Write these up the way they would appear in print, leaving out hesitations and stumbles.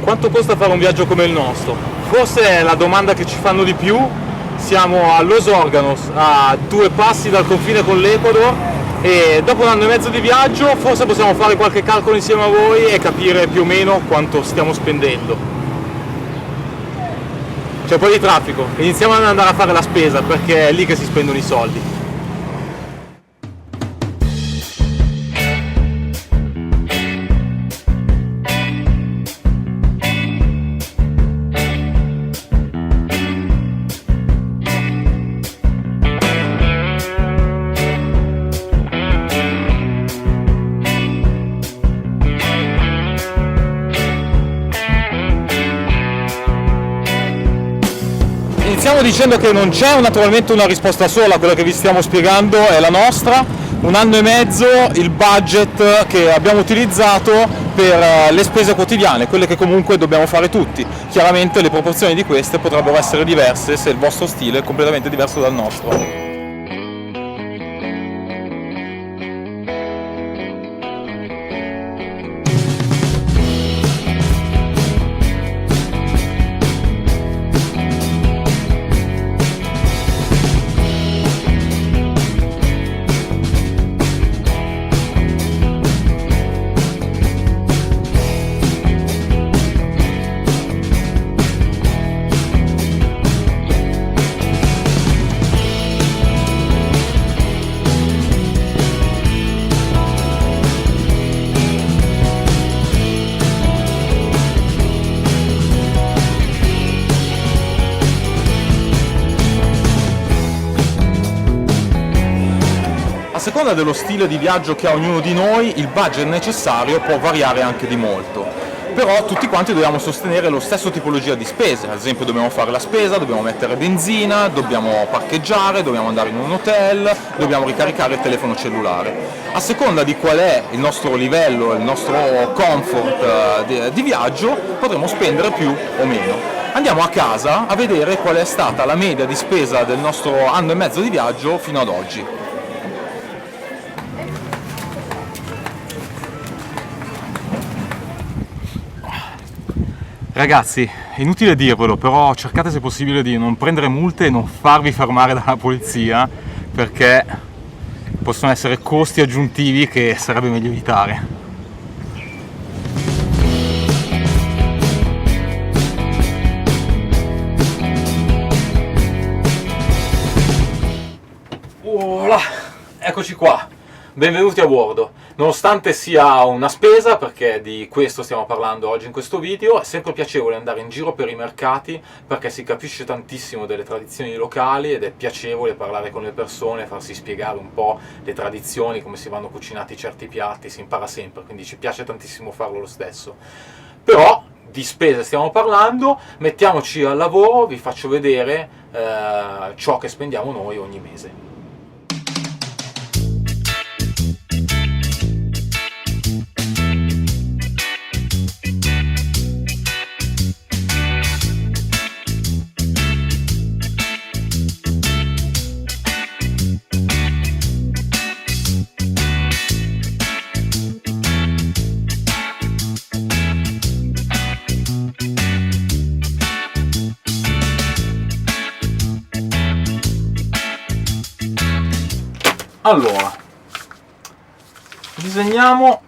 quanto costa fare un viaggio come il nostro? Forse è la domanda che ci fanno di più. Siamo a Los Órganos, a 2 passi dal confine con l'Ecuador, e dopo un anno e mezzo di viaggio forse possiamo fare qualche calcolo insieme a voi e capire più o meno quanto stiamo spendendo. C'è un po' di traffico, iniziamo ad andare a fare la spesa perché è lì che si spendono i soldi. Iniziamo dicendo che non c'è naturalmente una risposta sola, quella che vi stiamo spiegando è la nostra. Un anno e mezzo il budget che abbiamo utilizzato per le spese quotidiane, quelle che comunque dobbiamo fare tutti. Chiaramente le proporzioni di queste potrebbero essere diverse se il vostro stile è completamente diverso dal nostro. A seconda dello stile di viaggio che ha ognuno di noi, il budget necessario può variare anche di molto. Però tutti quanti dobbiamo sostenere lo stesso tipologia di spese, ad esempio dobbiamo fare la spesa, dobbiamo mettere benzina, dobbiamo parcheggiare, dobbiamo andare in un hotel, dobbiamo ricaricare il telefono cellulare. A seconda di qual è il nostro livello, il nostro comfort di viaggio, potremo spendere più o meno. Andiamo a casa a vedere qual è stata la media di spesa del nostro anno e mezzo di viaggio fino ad oggi. Ragazzi, è inutile dirvelo, però cercate se possibile di non prendere multe e non farvi fermare dalla polizia, perché possono essere costi aggiuntivi che sarebbe meglio evitare. Voilà, eccoci qua. Benvenuti a bordo. Nonostante sia una spesa, perché di questo stiamo parlando oggi in questo video, è sempre piacevole andare in giro per i mercati perché si capisce tantissimo delle tradizioni locali ed è piacevole parlare con le persone, farsi spiegare un po' le tradizioni, come si vanno cucinati certi piatti, si impara sempre, quindi ci piace tantissimo farlo lo stesso. Però di spese stiamo parlando, mettiamoci al lavoro, vi faccio vedere ciò che spendiamo noi ogni mese. Allora, disegniamo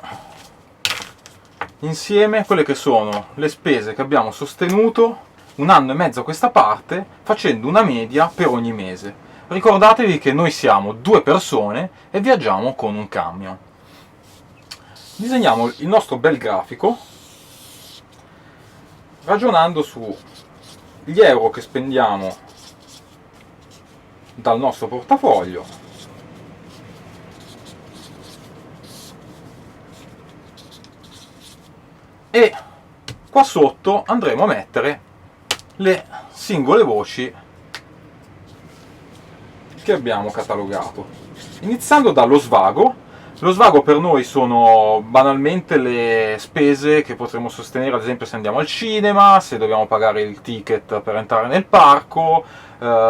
insieme quelle che sono le spese che abbiamo sostenuto un anno e mezzo a questa parte, facendo una media per ogni mese. Ricordatevi che noi siamo 2 persone e viaggiamo con un camion. Disegniamo il nostro bel grafico ragionando sugli euro che spendiamo dal nostro portafoglio e qua sotto andremo a mettere le singole voci che abbiamo catalogato, iniziando dallo svago. Lo svago per noi sono banalmente le spese che potremo sostenere, ad esempio se andiamo al cinema, se dobbiamo pagare il ticket per entrare nel parco,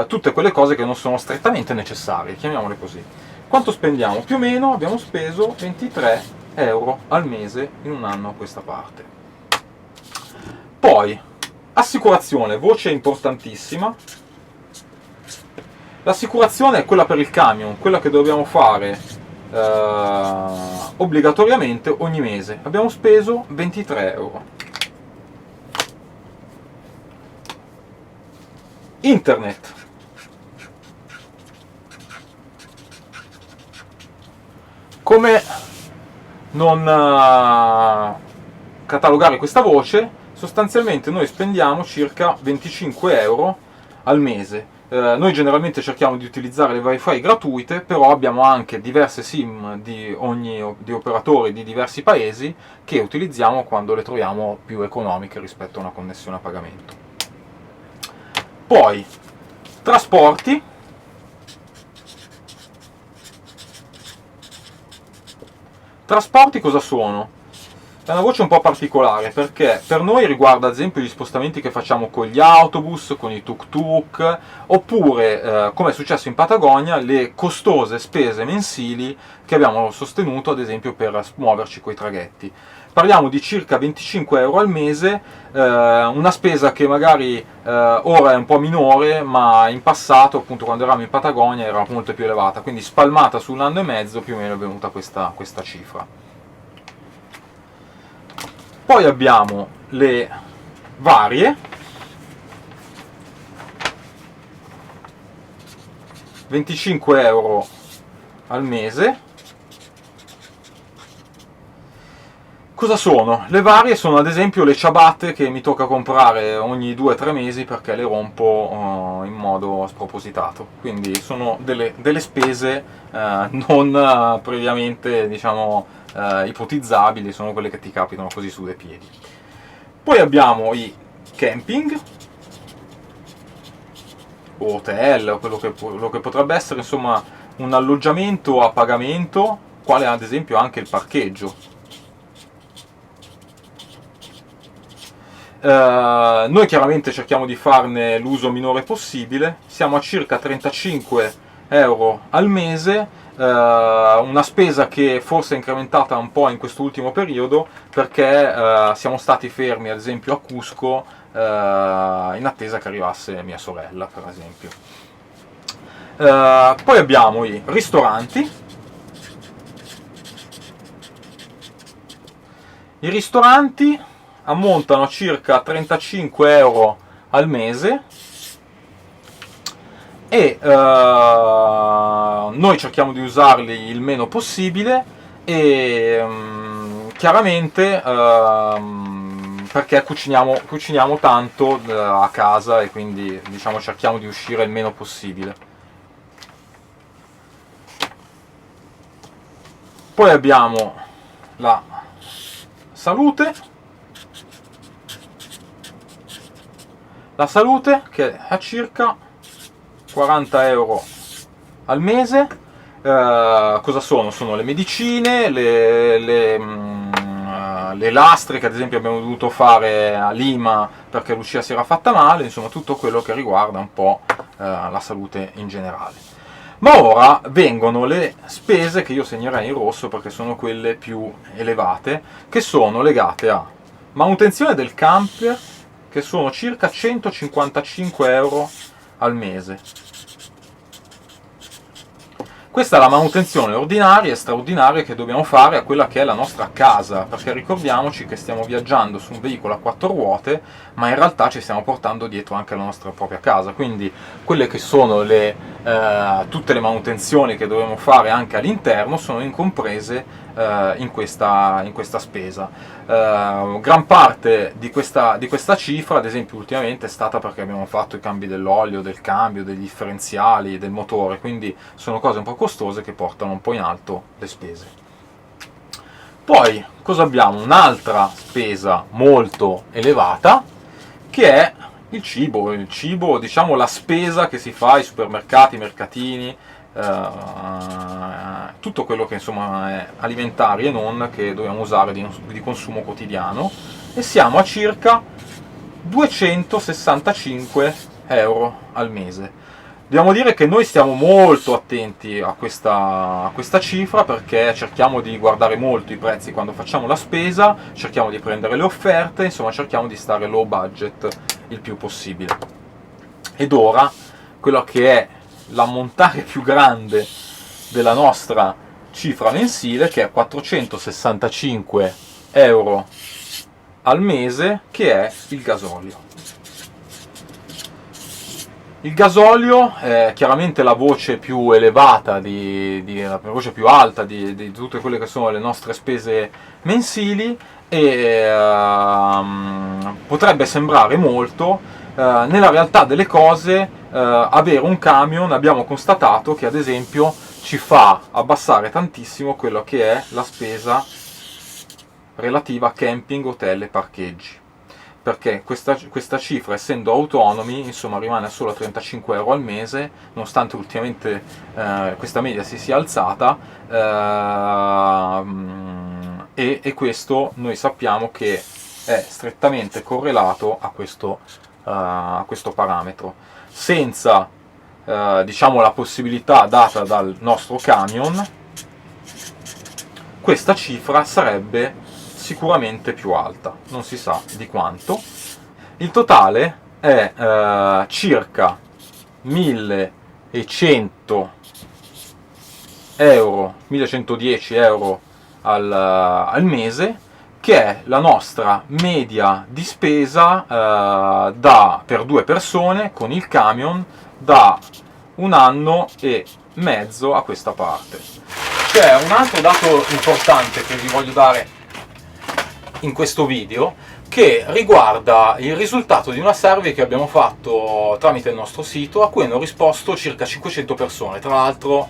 tutte quelle cose che non sono strettamente necessarie, chiamiamole così. Quanto spendiamo? Più o meno abbiamo speso 23 euro al mese in un anno a questa parte. Poi, assicurazione, voce importantissima. L'assicurazione è quella per il camion, quella che dobbiamo fare obbligatoriamente ogni mese. Abbiamo speso 23 euro. Internet. Come non catalogare questa voce? Sostanzialmente noi spendiamo circa 25 euro al mese. Noi generalmente cerchiamo di utilizzare le wifi gratuite, però abbiamo anche diverse SIM di operatori di diversi paesi che utilizziamo quando le troviamo più economiche rispetto a una connessione a pagamento. Poi, trasporti. Trasporti cosa sono? È una voce un po' particolare perché per noi riguarda ad esempio gli spostamenti che facciamo con gli autobus, con i tuk-tuk, oppure, come è successo in Patagonia, le costose spese mensili che abbiamo sostenuto ad esempio per muoverci coi traghetti. Parliamo di circa 25 euro al mese, una spesa che magari ora è un po' minore, ma in passato, appunto quando eravamo in Patagonia, era molto più elevata, quindi spalmata su un anno e mezzo più o meno è venuta questa cifra. Poi abbiamo le varie, 25 euro al mese. Cosa sono? Le varie sono ad esempio le ciabatte che mi tocca comprare ogni 2-3 mesi perché le rompo in modo spropositato. Quindi sono delle spese non previamente, diciamo, ipotizzabili, sono quelle che ti capitano così su dei piedi. Poi abbiamo i camping, o hotel, o quello che potrebbe essere, insomma, un alloggiamento a pagamento, quale ad esempio anche il parcheggio. Noi chiaramente cerchiamo di farne l'uso minore possibile, siamo a circa 35 euro al mese, una spesa che forse è incrementata un po' in quest'ultimo periodo perché siamo stati fermi ad esempio a Cusco in attesa che arrivasse mia sorella, per esempio. Poi abbiamo i ristoranti. I ristoranti ammontano a circa 35 euro al mese e noi cerchiamo di usarli il meno possibile e chiaramente perché cuciniamo tanto a casa e quindi diciamo cerchiamo di uscire il meno possibile. Poi abbiamo la salute. La salute che è a circa 40 euro al mese. Cosa sono? Sono le medicine, le lastre che ad esempio abbiamo dovuto fare a Lima perché Lucia si era fatta male, insomma tutto quello che riguarda un po' la salute in generale. Ma ora vengono le spese che io segnerei in rosso perché sono quelle più elevate, che sono legate a manutenzione del camper, che sono circa 155 euro al mese. Questa è la manutenzione ordinaria e straordinaria che dobbiamo fare a quella che è la nostra casa, perché ricordiamoci che stiamo viaggiando su un veicolo a 4 ruote, ma in realtà ci stiamo portando dietro anche la nostra propria casa, quindi quelle che sono tutte le manutenzioni che dobbiamo fare anche all'interno sono incomprese in questa spesa. Gran parte di questa cifra, ad esempio ultimamente, è stata perché abbiamo fatto i cambi dell'olio, del cambio, degli differenziali, del motore, quindi sono cose un po' costose che portano un po' in alto le spese. Poi cosa abbiamo? Un'altra spesa molto elevata che è il cibo, diciamo la spesa che si fa ai supermercati, mercatini, tutto quello che insomma è alimentari e non, che dobbiamo usare di consumo quotidiano, e siamo a circa 265 euro al mese. Dobbiamo dire che noi stiamo molto attenti a questa cifra, perché cerchiamo di guardare molto i prezzi quando facciamo la spesa, cerchiamo di prendere le offerte, insomma cerchiamo di stare low budget il più possibile. Ed ora, quello che è l'ammontare più grande della nostra cifra mensile, che è 465 euro al mese, che è il gasolio. Il gasolio è chiaramente la voce più elevata, la voce più alta di tutte quelle che sono le nostre spese mensili, e potrebbe sembrare molto, nella realtà delle cose avere un camion, abbiamo constatato che ad esempio ci fa abbassare tantissimo quello che è la spesa relativa a camping, hotel e parcheggi, perché questa cifra, essendo autonomi, insomma rimane solo a 35 euro al mese, nonostante ultimamente questa media si sia alzata, e questo noi sappiamo che è strettamente correlato a questo parametro. Senza diciamo la possibilità data dal nostro camion, questa cifra sarebbe sicuramente più alta, non si sa di quanto. Il totale è circa 1100 euro, 1110 euro al mese, che è la nostra media di spesa per 2 persone con il camion da 1 anno e mezzo a questa parte. C'è un altro dato importante che vi voglio dare in questo video, che riguarda il risultato di una survey che abbiamo fatto tramite il nostro sito, a cui hanno risposto circa 500 persone. Tra l'altro,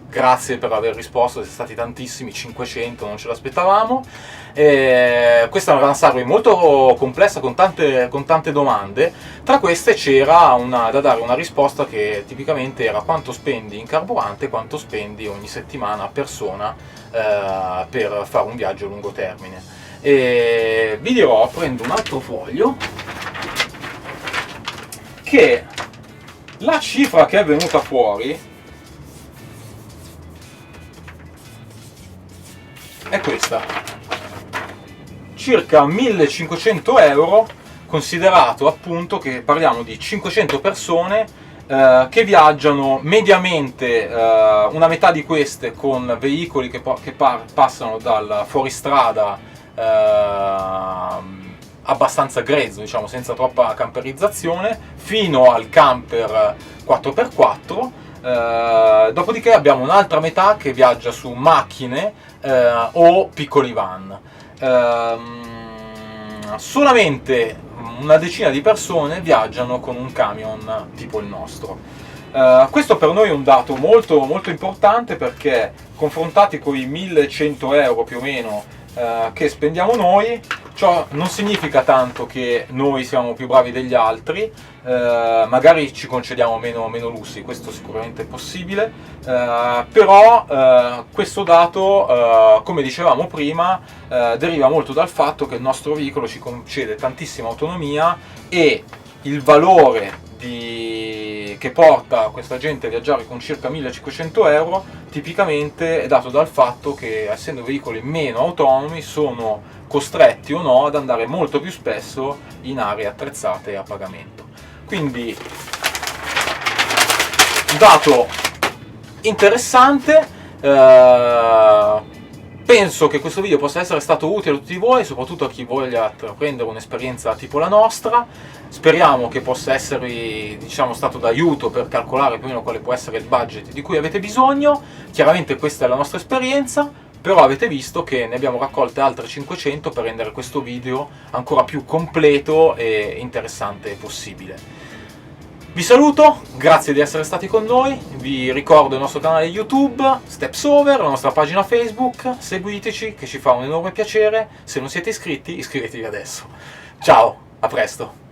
grazie per aver risposto, siete stati tantissimi, 500, non ce l'aspettavamo. Questa era una survey molto complessa, con tante domande. Tra queste c'era da dare una risposta che tipicamente era: quanto spendi in carburante, quanto spendi ogni settimana a persona per fare un viaggio a lungo termine. E vi dirò, prendo un altro foglio, che la cifra che è venuta fuori è questa: circa 1500 euro, considerato appunto che parliamo di 500 persone che viaggiano mediamente, una metà di queste con veicoli che passano dal fuoristrada abbastanza grezzo, diciamo, senza troppa camperizzazione, fino al camper 4x4. Dopodiché abbiamo un'altra metà che viaggia su macchine o piccoli van. Solamente una decina di persone viaggiano con un camion tipo il nostro. Questo per noi è un dato molto, molto importante, perché confrontati con i 1100 euro più o meno che spendiamo noi, ciò non significa tanto che noi siamo più bravi degli altri, magari ci concediamo meno lussi, questo sicuramente è possibile, però questo dato, come dicevamo prima, deriva molto dal fatto che il nostro veicolo ci concede tantissima autonomia, e il valore che porta questa gente a viaggiare con circa 1500 euro tipicamente è dato dal fatto che, essendo veicoli meno autonomi, sono costretti o no ad andare molto più spesso in aree attrezzate a pagamento. Quindi, un dato interessante. Penso che questo video possa essere stato utile a tutti voi, soprattutto a chi voglia intraprendere un'esperienza tipo la nostra. Speriamo che possa esservi, diciamo, stato d'aiuto per calcolare più o meno quale può essere il budget di cui avete bisogno. Chiaramente questa è la nostra esperienza, però avete visto che ne abbiamo raccolte altre 500 per rendere questo video ancora più completo e interessante possibile. Vi saluto, grazie di essere stati con noi, vi ricordo il nostro canale YouTube, Steps Over, la nostra pagina Facebook, seguiteci che ci fa un enorme piacere, se non siete iscritti iscrivetevi adesso. Ciao, a presto!